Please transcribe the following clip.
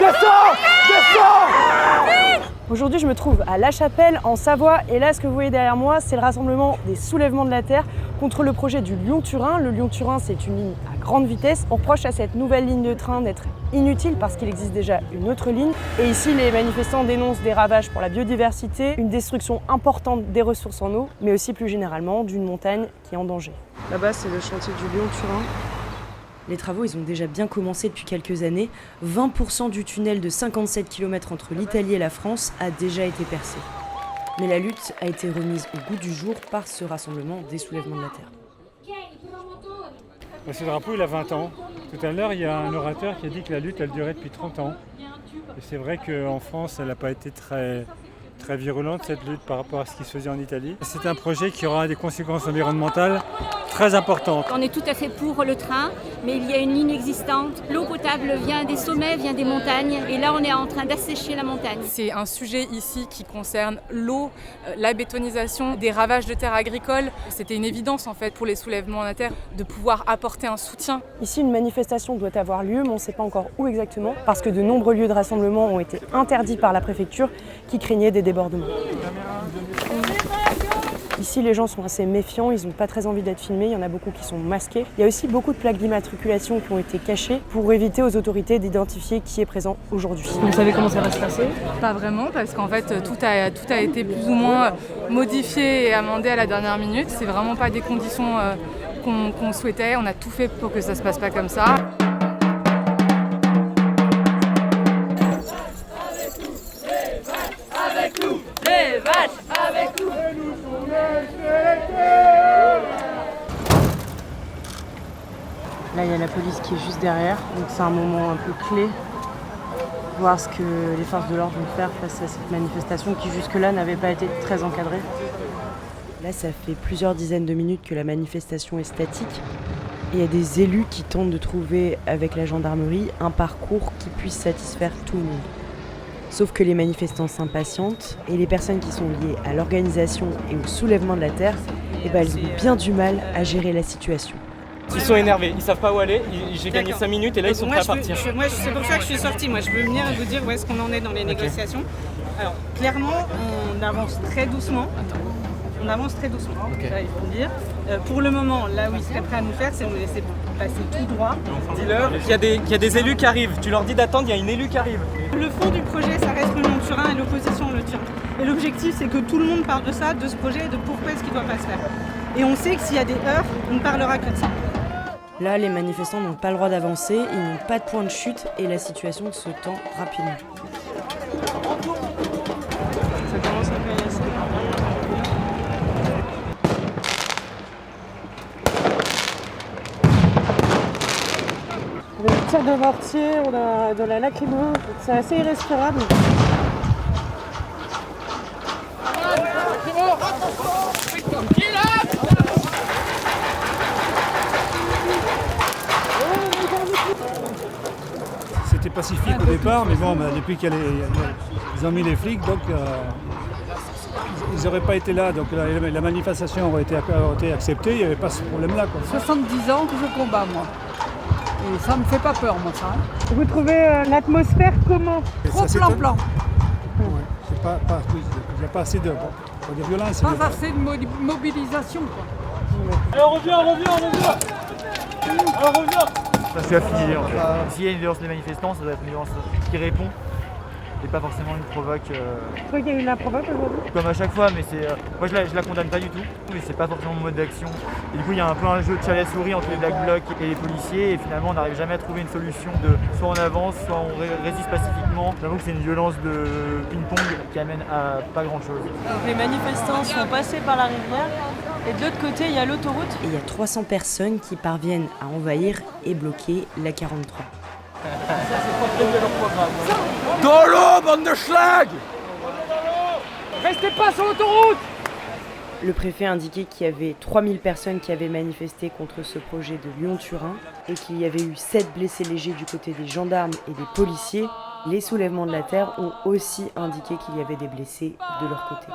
Descends! Descends! Aujourd'hui, je me trouve à La Chapelle, en Savoie, et là, ce que vous voyez derrière moi, c'est le rassemblement des soulèvements de la Terre contre le projet du Lyon-Turin. Le Lyon-Turin, c'est une ligne à grande vitesse. On reproche à cette nouvelle ligne de train d'être inutile parce qu'il existe déjà une autre ligne. Et ici, les manifestants dénoncent des ravages pour la biodiversité, une destruction importante des ressources en eau, mais aussi plus généralement d'une montagne qui est en danger. Là-bas, c'est le chantier du Lyon-Turin. Les travaux, ils ont déjà bien commencé depuis quelques années. 20% du tunnel de 57 km entre l'Italie et la France a déjà été percé. Mais la lutte a été remise au goût du jour par ce rassemblement des soulèvements de la Terre. Ce drapeau, il a 20 ans. Tout à l'heure, il y a un orateur qui a dit que la lutte, elle durait depuis 30 ans. Et c'est vrai qu'en France, elle n'a pas été très virulente, cette lutte, par rapport à ce qui se faisait en Italie. C'est un projet qui aura des conséquences environnementales très importantes. On est tout à fait pour le train, mais il y a une ligne existante. L'eau potable vient des sommets, vient des montagnes, et là on est en train d'assécher la montagne. C'est un sujet ici qui concerne l'eau, la bétonisation, des ravages de terres agricoles. C'était une évidence en fait pour les soulèvements de la terre de pouvoir apporter un soutien. Ici, une manifestation doit avoir lieu, mais on ne sait pas encore où exactement, parce que de nombreux lieux de rassemblement ont été interdits par la préfecture qui craignait des débordements. Ici, les gens sont assez méfiants, ils n'ont pas très envie d'être filmés, il y en a beaucoup qui sont masqués. Il y a aussi beaucoup de plaques d'immatriculation qui ont été cachées pour éviter aux autorités d'identifier qui est présent aujourd'hui. Vous savez comment ça va se passer ? Pas vraiment, parce qu'en fait tout a été plus ou moins modifié et amendé à la dernière minute. C'est vraiment pas des conditions qu'on souhaitait, on a tout fait pour que ça se passe pas comme ça. Là, il y a la police qui est juste derrière, donc c'est un moment un peu clé. Voir ce que les forces de l'ordre vont faire face à cette manifestation qui jusque-là n'avait pas été très encadrée. Là, ça fait plusieurs dizaines de minutes que la manifestation est statique. Et il y a des élus qui tentent de trouver avec la gendarmerie un parcours qui puisse satisfaire tout le monde. Sauf que les manifestants s'impatientent et les personnes qui sont liées à l'organisation et au soulèvement de la Terre, elles ont bien du mal à gérer la situation. Ils sont énervés, ils savent pas où aller, j'ai gagné 5 minutes et là ils sont prêts à partir. C'est pour ça que je suis sortie, moi je veux venir vous dire où est-ce qu'on en est dans les négociations. Alors clairement on avance très doucement. Là, il faut le dire. Pour le moment, là où ils seraient prêts à nous faire, c'est nous laisser passer tout droit. Dis-leur qu'il y a des élus qui arrivent. Tu leur dis d'attendre, il y a une élue qui arrive. Le fond du projet, ça reste le Lyon-Turin et l'opposition le Turin. Et l'objectif, c'est que tout le monde parle de ça, de ce projet et de pourquoi est-ce qu'il ne doit pas se faire. Et on sait que s'il y a des heurts, on ne parlera que de ça. Là, les manifestants n'ont pas le droit d'avancer, ils n'ont pas de point de chute et la situation se tend rapidement. Ça commence à caillasser. On a des tirs de mortier, on a de la lacrymo, c'est assez irrespirable. C'était pacifique au départ, mais bon, depuis qu'ils ont mis les flics, donc ils n'auraient pas été là. Donc la manifestation aurait été acceptée, il n'y avait pas ce problème-là. 70 ans que je combats, moi. Et ça me fait pas peur, moi, ça. Vous trouvez l'atmosphère comment ? Trop plan-plan. Ouais, il n'y a pas assez de violence. Pas assez de mobilisation, quoi. Allez, on revient. Ça c'est affilié en fait. S'il y a une violence des manifestants, ça doit être une violence qui répond et pas forcément une provoque. Tu crois qu'il y a eu la provoque aujourd'hui ? Comme à chaque fois, mais moi je la condamne pas du tout, mais c'est pas forcément mon mode d'action. Et du coup il y a un peu un jeu de chat et souris entre les Black Blocs et les policiers et finalement on n'arrive jamais à trouver une solution de soit on avance, soit on résiste pacifiquement. J'avoue que c'est une violence de ping-pong qui amène à pas grand chose. Donc les manifestants sont passés par la rivière et de l'autre côté il y a l'autoroute. Et il y a 300 personnes qui parviennent à envahir et bloquer la 43. Dans l'eau, bande de schlag! Restez pas sur l'autoroute! Le préfet a indiqué qu'il y avait 3000 personnes qui avaient manifesté contre ce projet de Lyon-Turin et qu'il y avait eu 7 blessés légers du côté des gendarmes et des policiers. Les soulèvements de la Terre ont aussi indiqué qu'il y avait des blessés de leur côté.